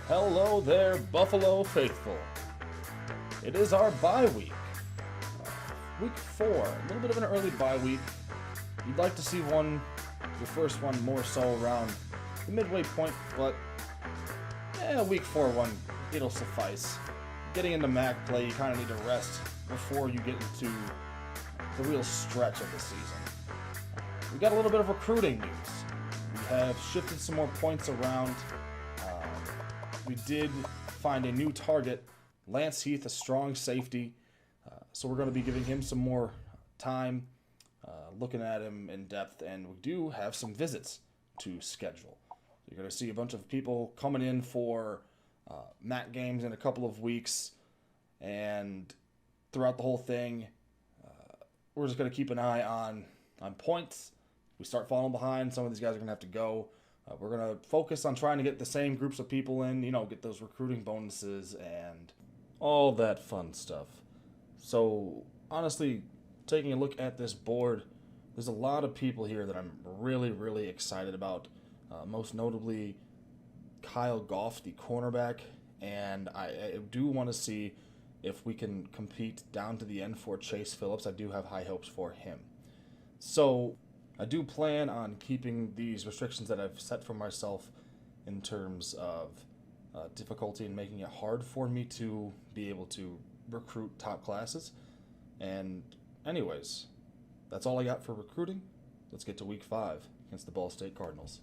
Hello there, Buffalo faithful. It is our bye week. Week 4, a little bit of an early bye week. You'd like to see your first one more so around the midway point, but week 4 one, it'll suffice. Getting into MAC play, you kind of need to rest before you get into the real stretch of the season. We got a little bit of recruiting news. We have shifted some more points around. We did find a new target, Lance Heath, a strong safety. So we're going to be giving him some more time, looking at him in depth, and we do have some visits to schedule. You're going to see a bunch of people coming in for MAC games in a couple of weeks, and throughout the whole thing, we're just going to keep an eye on points. We start falling behind, some of these guys are going to have to go. We're going to focus on trying to get the same groups of people in, get those recruiting bonuses and all that fun stuff. So, honestly, taking a look at this board, there's a lot of people here that I'm really, really excited about. Most notably, Kyle Goff, the cornerback, and I do want to see if we can compete down to the end for Chase Phillips. I do have high hopes for him. So, I do plan on keeping these restrictions that I've set for myself in terms of difficulty and making it hard for me to be able to recruit top classes. And anyways, that's all I got for recruiting. Let's get to week 5 against the Ball State Cardinals.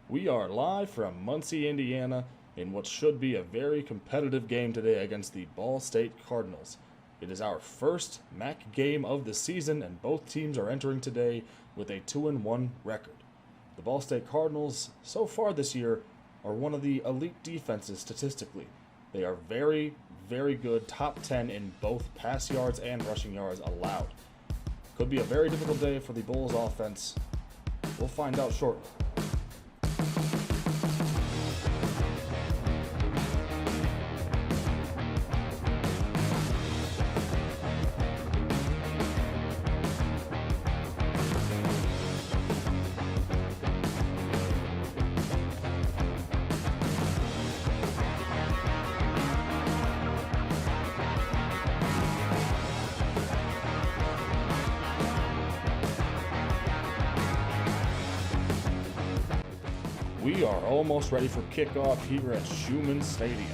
We are live from Muncie, Indiana, in what should be a very competitive game today against the Ball State Cardinals. It is our first MAC game of the season, and both teams are entering today with a 2-1 record. The Ball State Cardinals, so far this year, are one of the elite defenses statistically. They are very, very good, top 10 in both pass yards and rushing yards allowed. Could be a very difficult day for the Bulls offense. We'll find out shortly. We are almost ready for kickoff here at Schumann Stadium.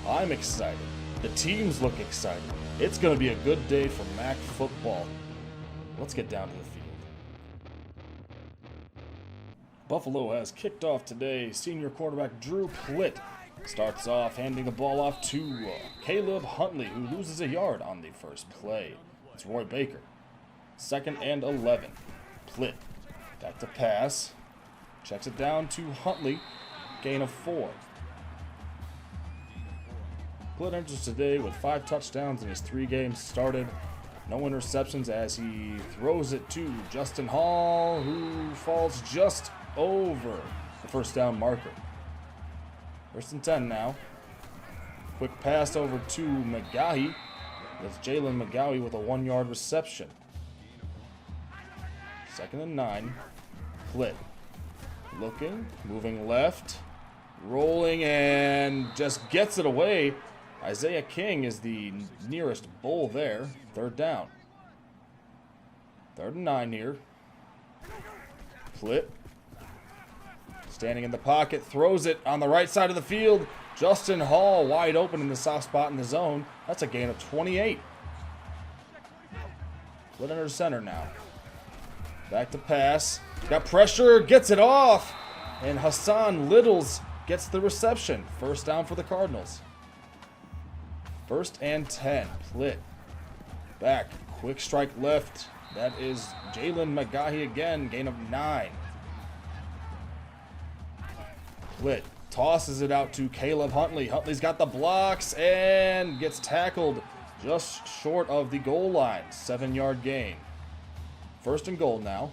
I'm excited. The teams look excited. It's going to be a good day for MAC football. Let's get down to the field. Buffalo has kicked off today. Senior quarterback Drew Plitt starts off handing the ball off to Caleb Huntley, who loses a yard on the first play. It's Roy Baker. 2nd and 11. Plitt back to pass. Checks it down to Huntley. Gain of 4. Plitt enters today with 5 touchdowns in his 3 games started. No interceptions as he throws it to Justin Hall, who falls just over the first down marker. 1st and 10 now. Quick pass over to McGahee. That's Jalen McGahee with a 1-yard reception. 2nd and 9. Plitt. Looking, moving left, rolling, and just gets it away. Isaiah King is the nearest bull there. 3rd down. 3rd and 9 here. Plitt. Standing in the pocket, throws it on the right side of the field. Justin Hall wide open in the soft spot in the zone. That's a gain of 28. Plitt under center now. Back to pass. Got pressure, gets it off. And Hassan Littles gets the reception. 1st down for the Cardinals. 1st and 10. Plitt. Back. Quick strike left. That is Jalen McGahee again. Gain of 9. Plitt tosses it out to Caleb Huntley. Huntley's got the blocks and gets tackled just short of the goal line. 7-yard gain. 1st and goal now.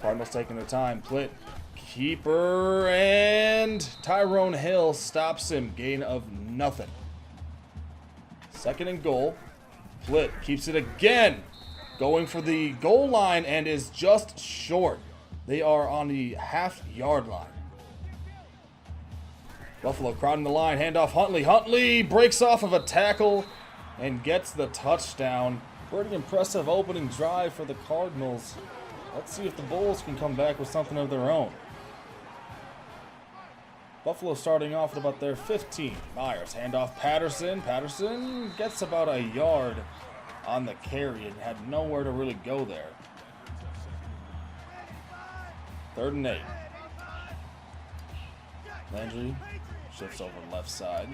Cardinals taking their time. Plitt, keeper, and Tyrone Hill stops him. Gain of nothing. 2nd and goal. Plitt keeps it again. Going for the goal line and is just short. They are on the half-yard line. Buffalo crowding the line, handoff Huntley. Huntley breaks off of a tackle and gets the touchdown. Pretty impressive opening drive for the Cardinals. Let's see if the Bulls can come back with something of their own. Buffalo starting off at about their 15. Myers, handoff Patterson. Patterson gets about a yard on the carry and had nowhere to really go there. 3rd and 8. Landry shifts over left side.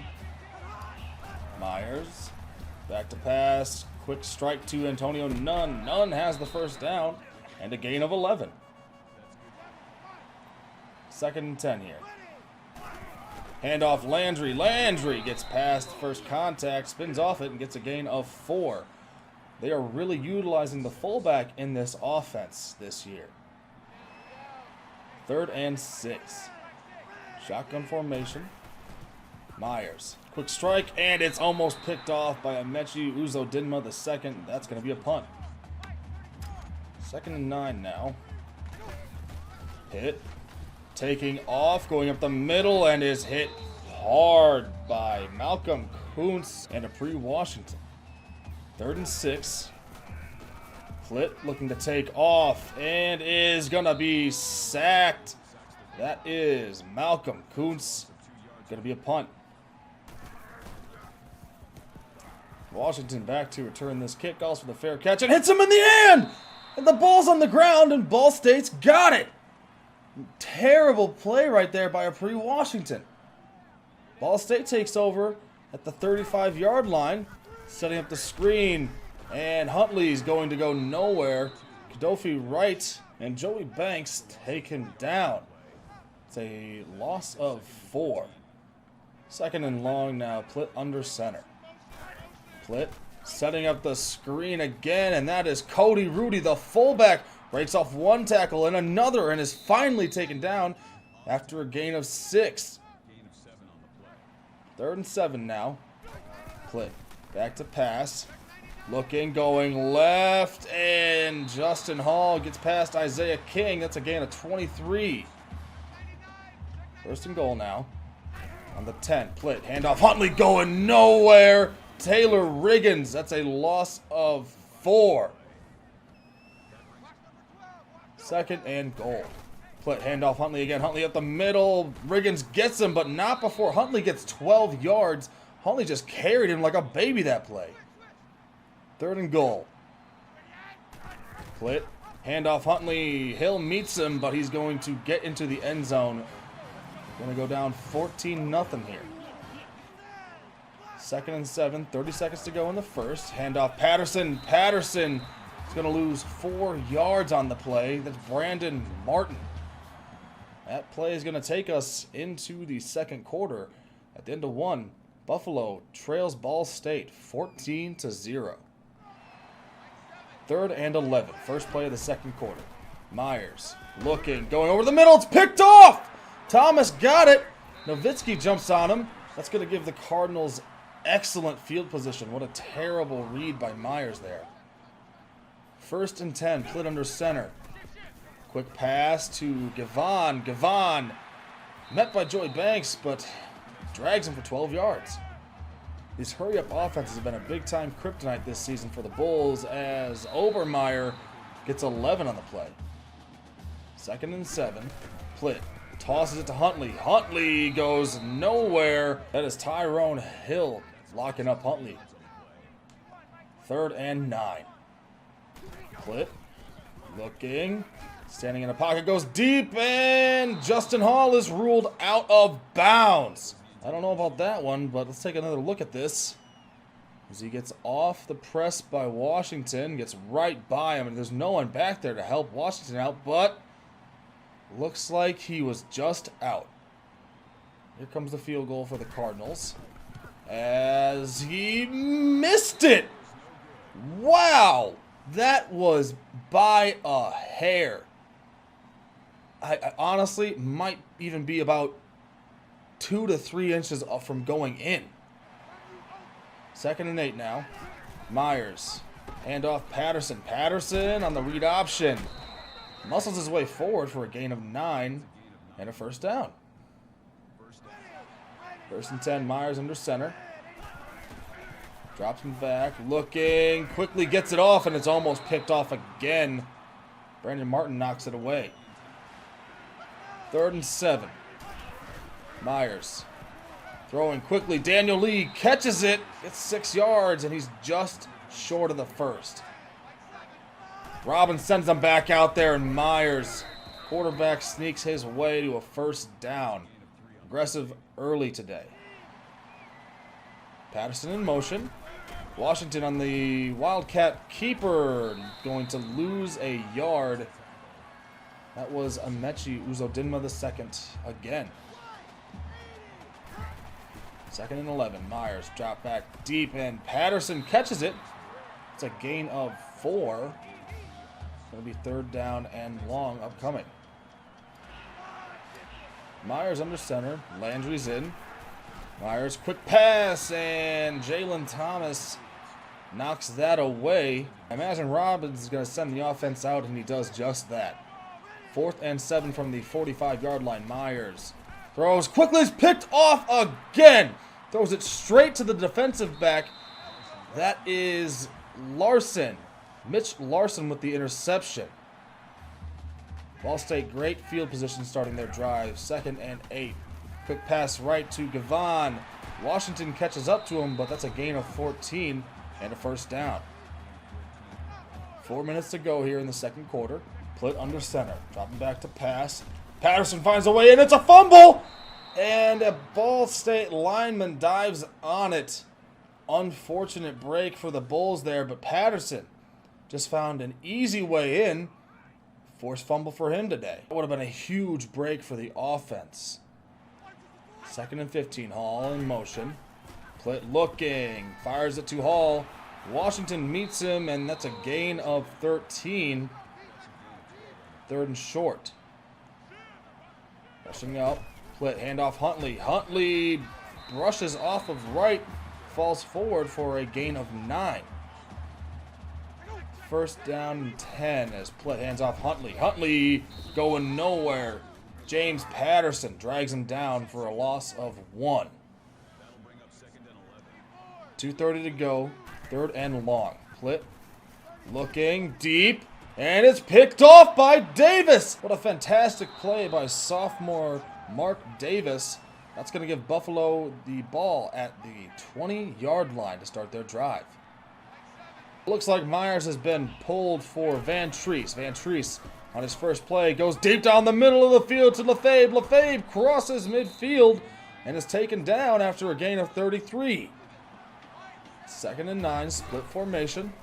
Myers, back to pass. Quick strike to Antonio Nunn. Nunn has the first down and a gain of 11. 2nd and 10 here. Handoff Landry. Landry gets past first contact, spins off it, and gets a gain of 4. They are really utilizing the fullback in this offense this year. 3rd and 6. Shotgun formation. Myers. Quick strike, and it's almost picked off by Amechi Uzodinma II. That's going to be a punt. 2nd and 9 now. Hit. Taking off, going up the middle, and is hit hard by Malcolm Kuntz and Apri Washington. 3rd and 6. Flit looking to take off and is going to be sacked. That is Malcolm Kuntz. Going to be a punt. Washington back to return this kick, calls for the fair catch, and hits him in the hand! And the ball's on the ground, and Ball State's got it! Terrible play right there by Apri Washington. Ball State takes over at the 35-yard line, setting up the screen, and Huntley's going to go nowhere. Kadofi right, and Joey Banks taken down. It's a loss of 4. 2nd and long now, Plitt under center. Plitt setting up the screen again, and that is Cody Rudy, the fullback. Breaks off one tackle and another and is finally taken down after a gain of 6. 3rd and 7 now. Plitt back to pass. Looking, going left, and Justin Hall gets past Isaiah King. That's a gain of 23. 1st and goal now. On the 10, Plitt, handoff Huntley going nowhere. Taylor Riggins, that's a loss of 4. 2nd and goal. Plitt, handoff Huntley again. Huntley up the middle. Riggins gets him, but not before Huntley gets 12 yards. Huntley just carried him like a baby that play. 3rd and goal. Plitt, handoff Huntley. Hill meets him, but he's going to get into the end zone. Going to go down 14-0 here. 2nd and 7. 30 seconds to go in the first. Handoff Patterson. Patterson. He's going to lose 4 yards on the play. That's Brandon Martin. That play is going to take us into the 2nd quarter. At the end of 1, Buffalo trails Ball State 14-0. 3rd and 11. First play of the 2nd quarter. Myers looking, going over the middle. It's picked off! Thomas got it. Nowitzki jumps on him. That's going to give the Cardinals excellent field position. What a terrible read by Myers there. 1st and 10, Plitt under center. Quick pass to Gavon. Gavon met by Joey Banks, but drags him for 12 yards. These hurry-up offenses have been a big-time kryptonite this season for the Bulls as Obermeyer gets 11 on the play. 2nd and 7, Plitt tosses it to Huntley. Huntley goes nowhere. That is Tyrone Hill locking up Huntley. 3rd and 9. Plitt looking, standing in a pocket, goes deep, and Justin Hall is ruled out of bounds. I don't know about that one, but let's take another look at this. As he gets off the press by Washington, gets right by him, and there's no one back there to help Washington out, but looks like he was just out. Here comes the field goal for the Cardinals. As he missed it. Wow. That was by a hair. I honestly might even be about 2 to 3 inches off from going in. 2nd and 8 now. Myers. Handoff Patterson. Patterson on the read option. Muscles his way forward for a gain of 9 and a 1st down. First and 10, Myers under center. Drops him back, looking, quickly gets it off, and it's almost picked off again. Brandon Martin knocks it away. 3rd and 7. Myers throwing quickly. Daniel Lee catches it, gets 6 yards, and he's just short of the first. Robbins sends them back out there, and Myers, quarterback, sneaks his way to a first down. Aggressive early today. Patterson in motion. Washington on the Wildcat keeper, going to lose a yard. That was Amechi Uzodinma II again. 2nd and 11. Myers drop back deep, and Patterson catches it. It's a gain of 4. Going to be 3rd down and long upcoming. Myers under center. Landry's in. Myers, quick pass, and Jalen Thomas knocks that away. I imagine Robbins is going to send the offense out, and he does just that. 4th and 7 from the 45-yard line. Myers throws quickly, is picked off again. Throws it straight to the defensive back. That is Larson. Mitch Larson with the interception. Ball State, great field position starting their drive. 2nd and 8. Quick pass right to Gavon. Washington catches up to him, but that's a gain of 14 and a first down. 4 minutes to go here in the second quarter. Plitt under center. Dropping back to pass. Patterson finds a way, and it's a fumble! And a Ball State lineman dives on it. Unfortunate break for the Bulls there, but Patterson just found an easy way in. Forced fumble for him today. That would have been a huge break for the offense. 2nd and 15. Hall in motion. Plitt looking. Fires it to Hall. Washington meets him, and that's a gain of 13. 3rd and short. Rushing up. Plitt, handoff Huntley. Huntley brushes off of right. Falls forward for a gain of 9. First down and 10 as Plitt hands off Huntley. Huntley going nowhere. James Patterson drags him down for a loss of 1. 2:30 to go. 3rd and long. Plitt looking deep, and it's picked off by Davis. What a fantastic play by sophomore Mark Davis. That's going to give Buffalo the ball at the 20-yard line to start their drive. Looks like Myers has been pulled for Van Treese. Van Treese on his first play goes deep down the middle of the field to Lefebvre. Lefebvre crosses midfield and is taken down after a gain of 33. 2nd and 9, split formation.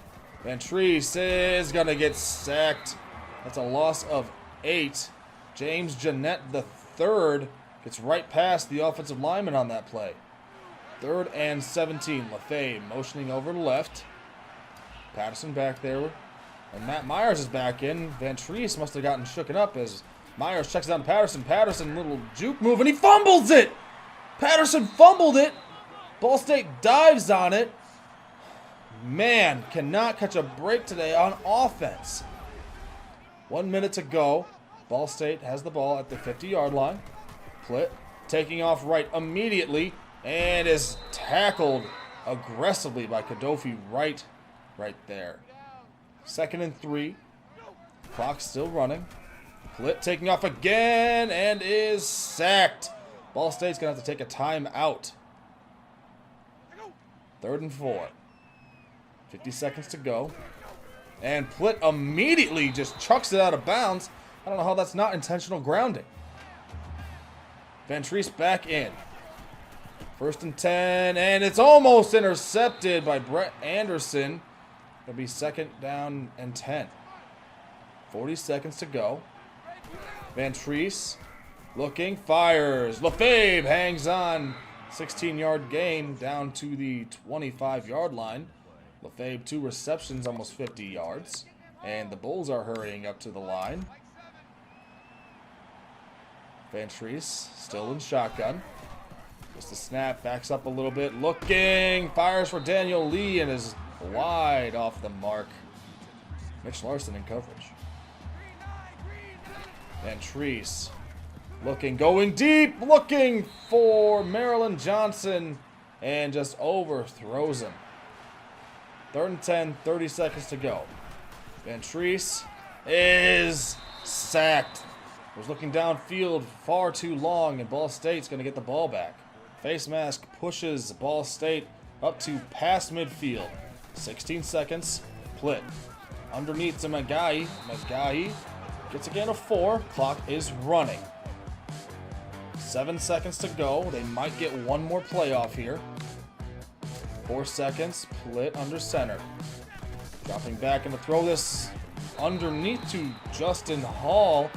Van Treese is going to get sacked. That's a loss of 8. James Jeanette III gets right past the offensive lineman on that play. 3rd and 17. Lefebvre motioning over to left. Patterson back there. And Matt Myers is back in. Van Treese must have gotten shooken up as Myers checks down Patterson. Patterson, little juke move, and he fumbles it! Patterson fumbled it. Ball State dives on it. Man, cannot catch a break today on offense. 1 minute to go. Ball State has the ball at the 50-yard line. Plitt taking off right immediately and is tackled aggressively by Kadofi right there. 2nd and 3. Clock still running. Plitt taking off again and is sacked. Ball State's going to have to take a timeout. 3rd and 4. 50 seconds to go. And Plitt immediately just chucks it out of bounds. I don't know how that's not intentional grounding. Van Treese back in. 1st and 10, and it's almost intercepted by Brett Anderson. It'll be 2nd down and 10. 40 seconds to go. Van Treese looking, fires. Lefebvre hangs on. 16-yard gain down to the 25-yard line. Lefebvre, 2 receptions, almost 50 yards. And the Bulls are hurrying up to the line. Van Treese still in shotgun. Just a snap, backs up a little bit, looking, fires for Daniel Lee and is wide off the mark. Mitch Larson in coverage. Van Treese Looking, going deep, looking for Maryland Johnson, and just overthrows him. 3rd and 10, 30 seconds to go. Ventris is sacked. Was looking downfield far too long, and Ball State's going to get the ball back. Face mask pushes Ball State up to past midfield. 16 seconds. Plitt underneath to Magahi. Magahi gets a gain of 4. Clock is running. 7 seconds to go. They might get one more playoff here. 4 seconds. Plitt under center. Dropping back and to throw this underneath to Justin Hall.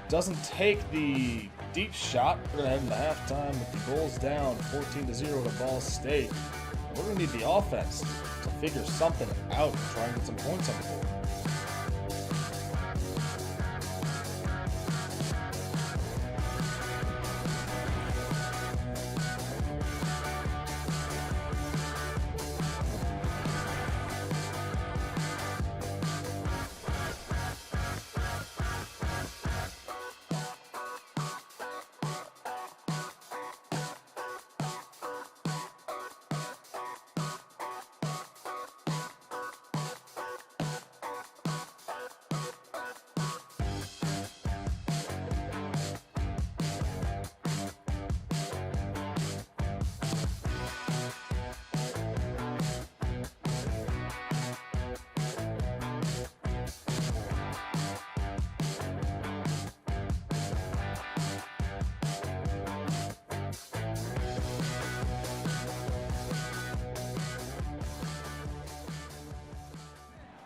Doesn't take the deep shot. We're going to head into halftime with the Bulls down 14-0 to Ball State. We're going to need the offense to figure something out and try and get some points on the board.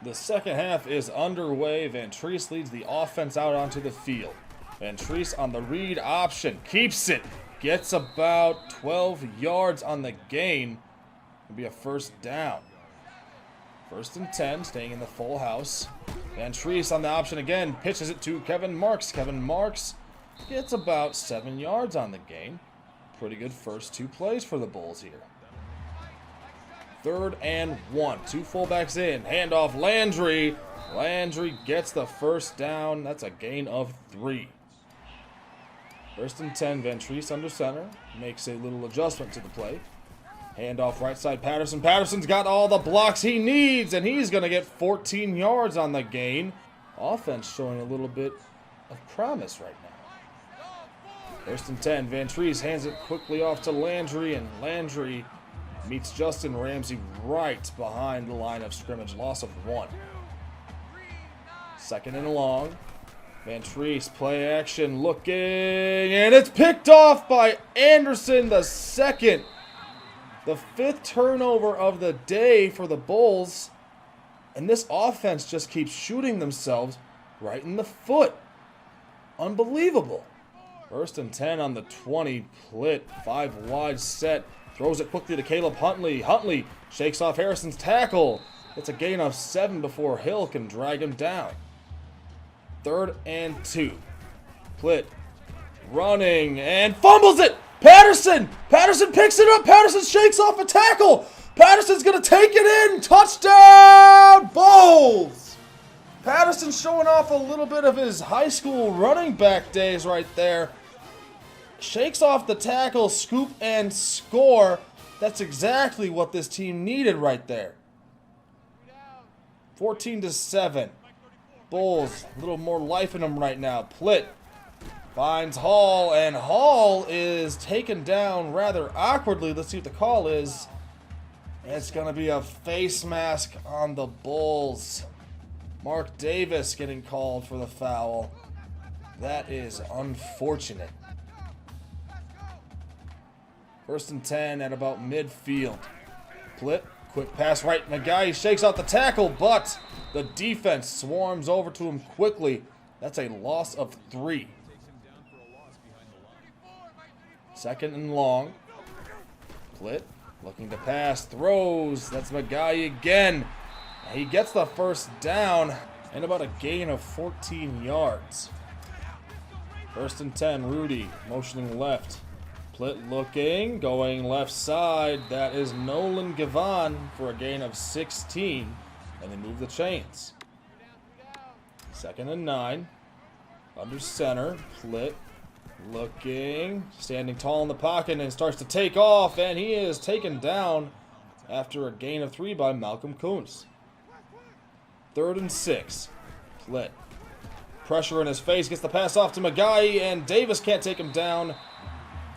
The second half is underway. Ventris leads the offense out onto the field. Ventris on the read option. Keeps it. Gets about 12 yards on the gain. It'll be a first down. 1st and 10, staying in the full house. Ventris on the option again. Pitches it to Kevin Marks. Kevin Marks gets about 7 yards on the gain. Pretty good first 2 plays for the Bulls here. 3rd and 1. 2 fullbacks in. Handoff Landry. Landry gets the first down. That's a gain of 3. 1st and 10. Ventris under center. Makes a little adjustment to the play. Handoff right side Patterson. Patterson's got all the blocks he needs, and he's going to get 14 yards on the gain. Offense showing a little bit of promise right now. 1st and 10. Ventris hands it quickly off to Landry, and Landry meets Justin Ramsey right behind the line of scrimmage. Loss of 1. 2nd and long. Ventris, play action, looking, and it's picked off by Anderson, the 2nd. The 5th turnover of the day for the Bulls. And this offense just keeps shooting themselves right in the foot. Unbelievable. 1st and 10 on the 20. Plitt, 5 wide set. Throws it quickly to Caleb Huntley. Huntley shakes off Harrison's tackle. It's a gain of 7 before Hill can drag him down. 3rd and 2. Plitt running and fumbles it. Patterson picks it up. Patterson shakes off a tackle. Patterson's going to take it in. Touchdown, Bulls. Patterson showing off a little bit of his high school running back days right there. Shakes off the tackle, scoop, and score. That's exactly what this team needed right there. 14-7. Bulls, a little more life in them right now. Plitt finds Hall, and Hall is taken down rather awkwardly. Let's see what the call is. It's going to be a face mask on the Bulls. Mark Davis getting called for the foul. That is unfortunate. 1st and 10 at about midfield. Plitt, quick pass right. Magahi shakes out the tackle, but the defense swarms over to him quickly. That's a loss of 3. 2nd and long. Plitt looking to pass, throws. That's Magahi again. He gets the first down and about a gain of 14 yards. 1st and 10, Rudy motioning left. Plitt looking, going left side. That is Nolan Gavon for a gain of 16, and they move the chains. 2nd and 9, under center. Plitt Looking, standing tall in the pocket and starts to take off, and he is taken down after a gain of 3 by Malcolm Kuntz. 3rd and 6. Plitt. Pressure in his face, gets the pass off to Magai, and Davis can't take him down.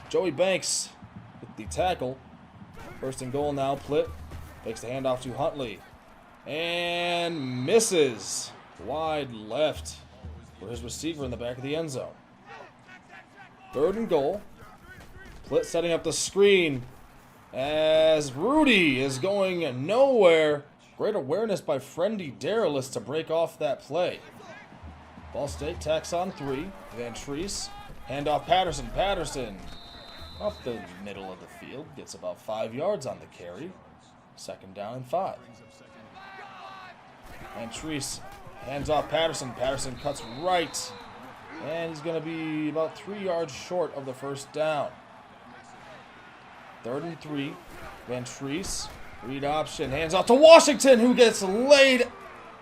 Joey Banks with the tackle. 1st and goal now. Plitt takes the handoff to Huntley and misses wide left for his receiver in the back of the end zone. 3rd and goal. Plitt setting up the screen as Rudy is going nowhere. Great awareness by Friendy Daralis to break off that play. Ball State tacks on 3. Van Treese. Handoff Patterson. Patterson up the middle of the field. Gets about 5 yards on the carry. 2nd down and 5. Van Treese hands off Patterson. Patterson cuts right. And he's going to be about 3 yards short of the 1st down. 3rd and 3. Van Treese. Read option. Hands off to Washington, who gets laid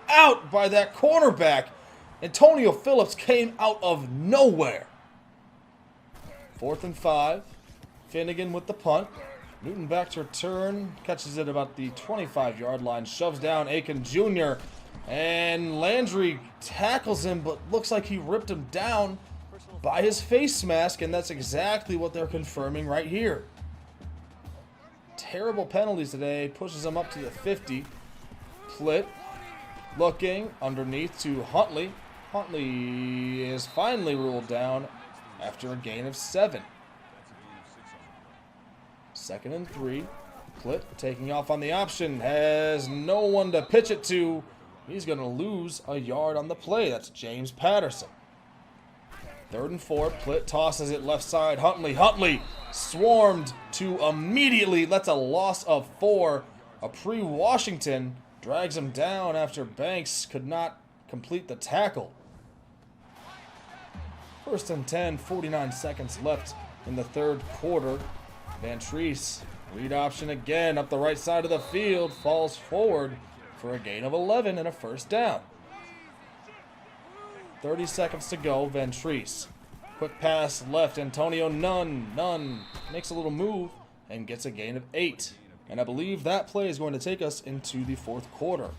out by that cornerback. Antonio Phillips came out of nowhere. 4th and 5. Finnegan with the punt. Newton back to return. Catches it about the 25-yard line. Shoves down Aiken Jr. And Landry tackles him, but looks like he ripped him down by his face mask. And that's exactly what they're confirming right here. Terrible penalties today. Pushes him up to the 50. Plitt looking underneath to Huntley. Huntley is finally ruled down after a gain of 7. 2nd and 3. Plitt taking off on the option. Has no one to pitch it to. He's going to lose a yard on the play. That's James Patterson. 3rd and 4. Plitt tosses it left side. Huntley swarmed to immediately. That's a loss of 4. A pre-Washington drags him down after Banks could not complete the tackle. 1st and 10, 49 seconds left in the 3rd quarter. Van Treese, read option again up the right side of the field, falls forward for a gain of 11 and a 1st down. 30 seconds to go. Van Treese, quick pass left. Antonio Nunn makes a little move and gets a gain of 8. And I believe that play is going to take us into the 4th quarter.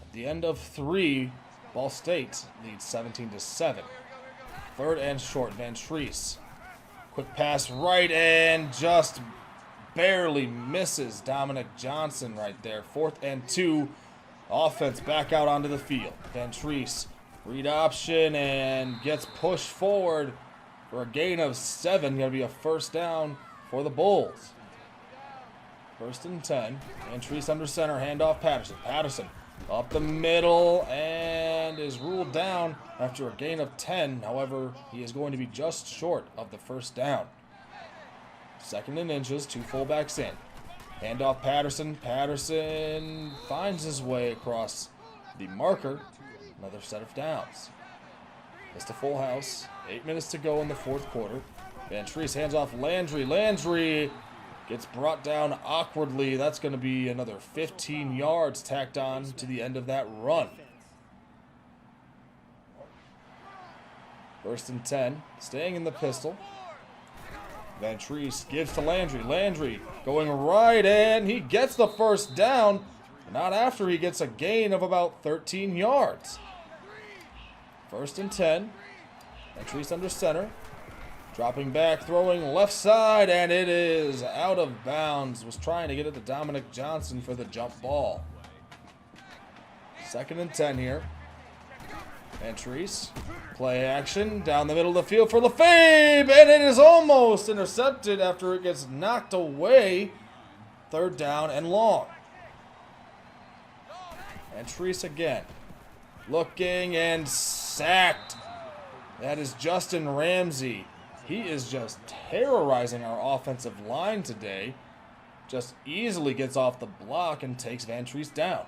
At the end of 3, Ball State leads 17-7. 3rd and short. Van Treese, quick pass right and just barely misses Dominic Johnson right there. 4th and 2. Offense back out onto the field. Van Treese, read option and gets pushed forward for a gain of 7. Going to be a 1st down for the Bulls. 1st and 10. Van Treese under center. Handoff Patterson. Patterson up the middle and is ruled down after a gain of 10. However, he is going to be just short of the 1st down. 2nd and inches, 2 fullbacks in. Handoff Patterson. Patterson finds his way across the marker. Another set of downs. It's a full house. 8 minutes to go in the 4th quarter. Van Treese hands off Landry. Landry gets brought down awkwardly. That's going to be another 15 yards tacked on to the end of that run. 1st and 10. Staying in the pistol. Van Treese gives to Landry. Landry going right, and he gets the 1st down. Not after he gets a gain of about 13 yards. 1st and 10. Van Treese under center. Dropping back, throwing left side, and it is out of bounds. Was trying to get it to Dominic Johnson for the jump ball. 2nd and 10 here. Van Treese, play action down the middle of the field for Lefebvre, and it is almost intercepted after it gets knocked away. 3rd down and long. Van Treese again, looking and sacked. That is Justin Ramsey. He is just terrorizing our offensive line today. Just easily gets off the block and takes Van Treese down.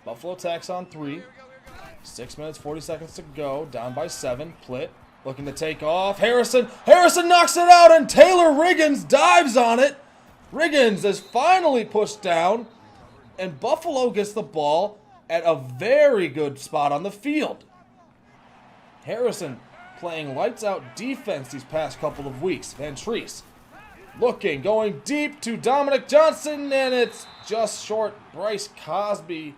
Buffalo tacks on 3. 6 minutes, 40 seconds to go. Down by 7. Plitt looking to take off. Harrison knocks it out, and Taylor Riggins dives on it. Riggins is finally pushed down, and Buffalo gets the ball at a very good spot on the field. Harrison playing lights-out defense these past couple of weeks. Van Treese looking, going deep to Dominic Johnson, and it's just short. Bryce Cosby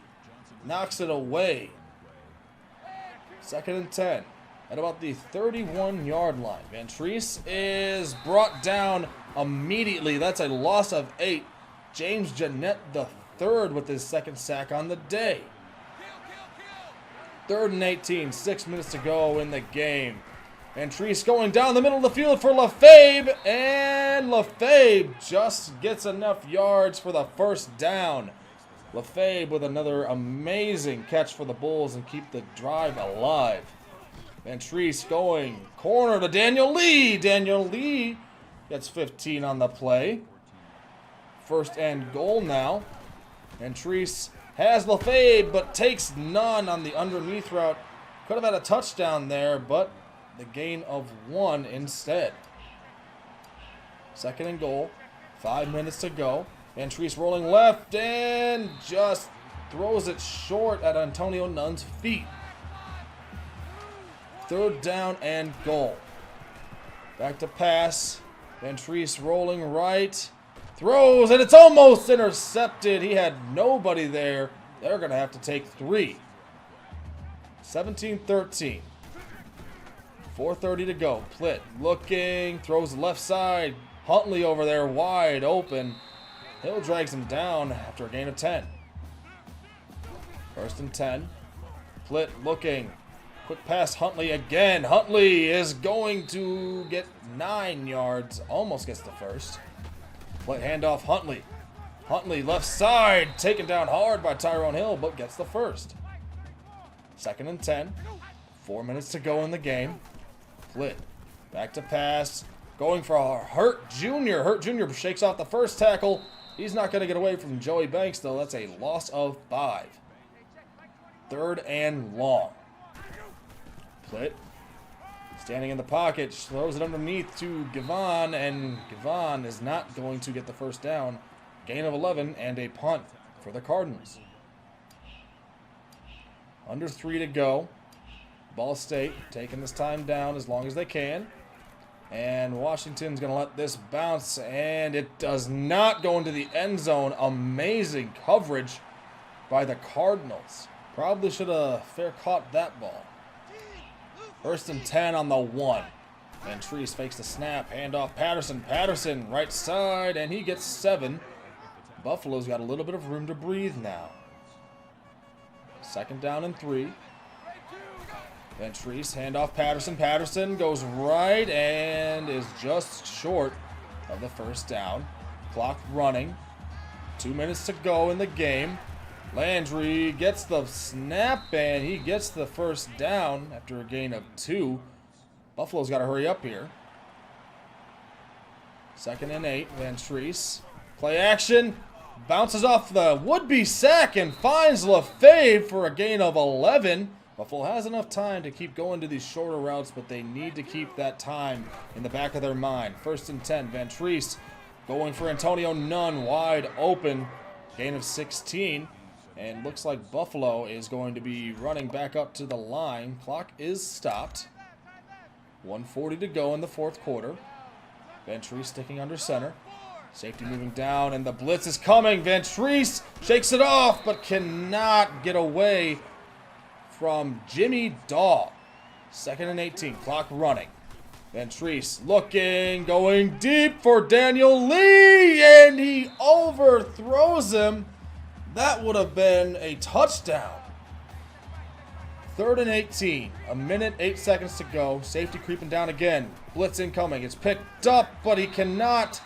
knocks it away. 2nd and 10 at about the 31-yard line. Van Treese is brought down immediately. That's a loss of 8. James Jeanette III with his 2nd sack on the day. 3rd and 18, 6 minutes to go in the game. Van Treese going down the middle of the field for LaFabe, and LaFabe just gets enough yards for the 1st down. LaFabe with another amazing catch for the Bulls and keep the drive alive. Van Treese going corner to Daniel Lee. Daniel Lee gets 15 on the play. 1st and goal now. Van Treese has LaFabe, but takes none on the underneath route. Could have had a touchdown there, but the gain of 1 instead. 2nd and goal. 5 minutes to go. Van Treese rolling left and just throws it short at Antonio Nunn's feet. 3rd down and goal. Back to pass. Van Treese rolling right. Throws, and it's almost intercepted. He had nobody there. They're going to have to take 3. 17-13. 4:30 to go. Plitt looking, throws left side. Huntley over there wide open. Hill drags him down after a gain of 10. 1st and 10. Plitt looking. Quick pass, Huntley again. Huntley is going to get 9 yards. Almost gets the 1st. Plitt handoff, Huntley. Huntley left side. Taken down hard by Tyrone Hill, but gets the 1st. 2nd and 10. 4 minutes to go in the game. Plitt back to pass. Going for a Hurt Jr. Hurt Jr. shakes off the 1st tackle. He's not going to get away from Joey Banks, though. That's a loss of 5. 3rd and long. Plitt standing in the pocket, throws it underneath to Gavon, and Gavon is not going to get the 1st down. Gain of 11 and a punt for the Cardinals. Under 3 to go. Ball State taking this time down as long as they can. And Washington's going to let this bounce, and it does not go into the end zone. Amazing coverage by the Cardinals. Probably should have fair caught that ball. 1st and 10 on the 1. Van Treese fakes the snap. Handoff Patterson. Patterson right side, and he gets 7. Buffalo's got a little bit of room to breathe now. 2nd down and 3. Van Treese, handoff Patterson. Patterson goes right and is just short of the 1st down. Clock running. 2 minutes to go in the game. Landry gets the snap and he gets the 1st down after a gain of 2. Buffalo's got to hurry up here. 2nd and 8. Van Treese. Play action. Bounces off the would-be sack and finds LaFave for a gain of 11. Buffalo has enough time to keep going to these shorter routes, but they need to keep that time in the back of their mind. 1st and 10. Van Treese going for Antonio Nunn wide open. Gain of 16. And looks like Buffalo is going to be running back up to the line. Clock is stopped. 1:40 to go in the 4th quarter. Van Treese sticking under center. Safety moving down, and the blitz is coming. Van Treese shakes it off, but cannot get away from Jimmy Daw. 2nd and 18. Clock running. Van Treese looking, going deep for Daniel Lee, and he overthrows him. That would have been a touchdown. 3rd and 18. 1 minute, 8 seconds to go. Safety creeping down again. Blitz incoming. It's picked up, but he cannot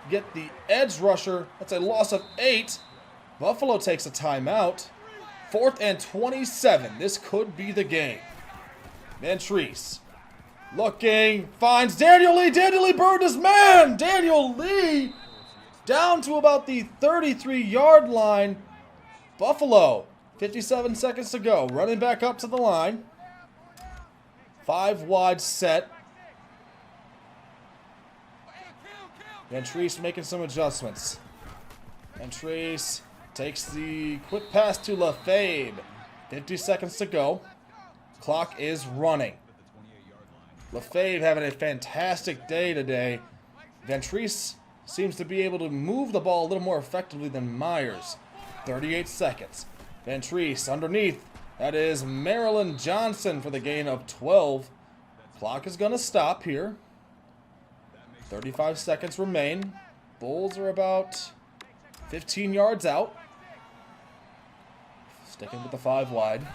get the edge rusher. That's a loss of 8. Buffalo takes a timeout. 4th and 27. This could be the game. Van Treese looking, finds Daniel Lee. Daniel Lee burned his man. Daniel Lee down to about the 33-yard line. Buffalo, 57 seconds to go. Running back up to the line. 5 wide set. Van Treese making some adjustments. Van Treese takes the quick pass to LaFave. 50 seconds to go. Clock is running. Lefebvre having a fantastic day today. Ventris seems to be able to move the ball a little more effectively than Myers. 38 seconds. Ventris underneath. That is Marilyn Johnson for the gain of 12. Clock is going to stop here. 35 seconds remain. Bulls are about 15 yards out. Sticking with the 5 wide.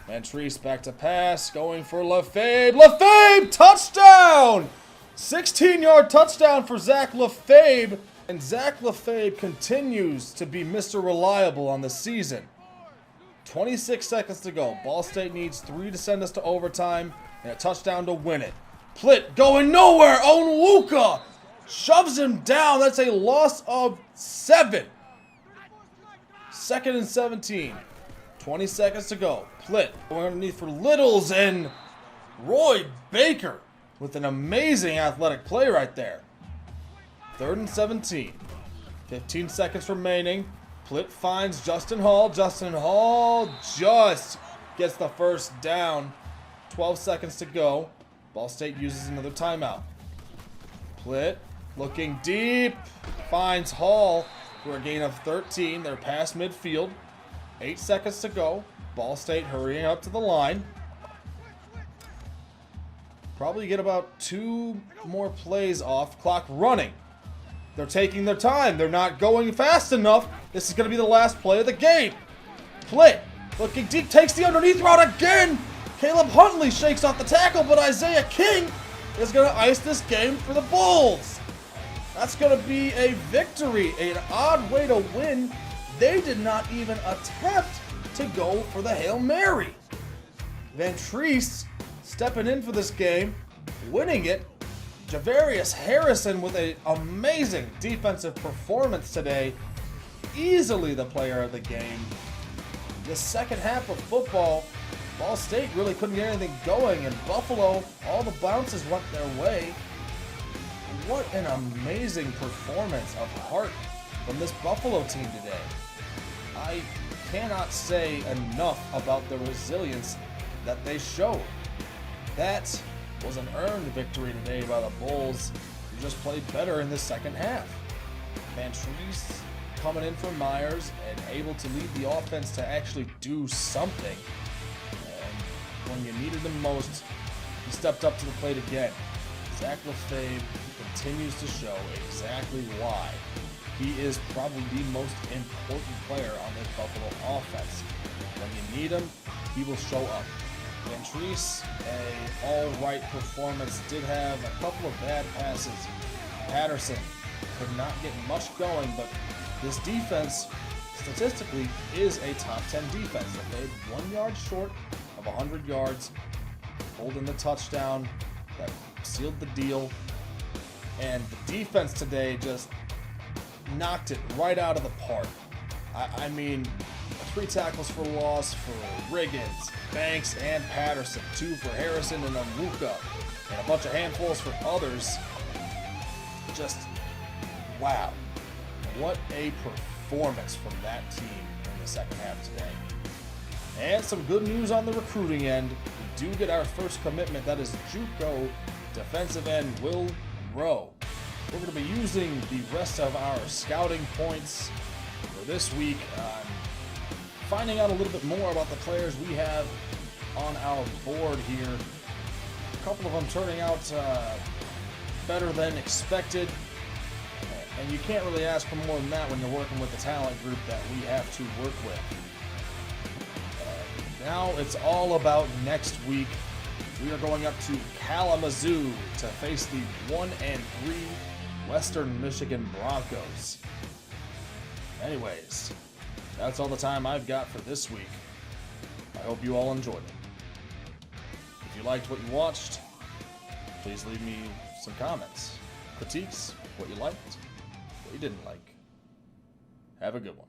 Ventris back to pass, going for Lefebvre. Lefebvre, touchdown! 16-yard touchdown for Zach Lefebvre. And Zach Lefebvre continues to be Mr. Reliable on the season. 26 seconds to go. Ball State needs 3 to send us to overtime and a touchdown to win it. Plitt going nowhere. Onwuka shoves him down. That's a loss of 7. 2nd and 17. 20 seconds to go. Plitt going underneath for Littles, and Roy Baker with an amazing athletic play right there. 3rd and 17. 15 seconds remaining. Plitt finds Justin Hall. Justin Hall just gets the first down. 12 seconds to go. Ball State uses another timeout. Plitt looking deep. Finds Hall for a gain of 13. They're past midfield. 8 seconds to go. Ball State hurrying up to the line. Probably get about 2 more plays off. Clock running. They're taking their time. They're not going fast enough. This is going to be the last play of the game. Plitt looking deep. Takes the underneath route again. Caleb Huntley shakes off the tackle, but Isaiah King is going to ice this game for the Bulls. That's going to be a victory. An odd way to win. They did not even attempt to go for the Hail Mary. Ventris stepping in for this game, winning it. Javarius Harrison with an amazing defensive performance today. Easily the player of the game. The second half of football, Ball State really couldn't get anything going, and Buffalo, all the bounces went their way. What an amazing performance of heart from this Buffalo team today. I cannot say enough about the resilience that they showed. That was an earned victory today by the Bulls, who just played better in the second half. Ventris coming in for Myers and able to lead the offense to actually do something. And when you needed him most, he stepped up to the plate again. Zach Lefebvre continues to show exactly why he is probably the most important player on this Buffalo offense. When you need him, he will show up. Ventris, a all-right performance, did have a couple of bad passes. Patterson could not get much going, but this defense, statistically, is a top 10 defense. They played 1 yard short of 100 yards, holding the touchdown that sealed the deal. And the defense today just knocked it right out of the park. I mean, 3 tackles for loss for Riggins, Banks, and Patterson. 2 for Harrison and Onwuka, and a bunch of handfuls for others. Just, wow. What a performance from that team in the second half today. And some good news on the recruiting end. We do get our first commitment. That is JUCO defensive end Will Rowe. We're going to be using the rest of our scouting points for this week, finding out a little bit more about the players we have on our board here. A couple of them turning out better than expected, and you can't really ask for more than that when you're working with the talent group that we have to work with. Now it's all about next week. We are going up to Kalamazoo to face the 1-3 Western Michigan Broncos. Anyways, that's all the time I've got for this week. I hope you all enjoyed it. If you liked what you watched, please leave me some comments, critiques, what you liked, what you didn't like. Have a good one.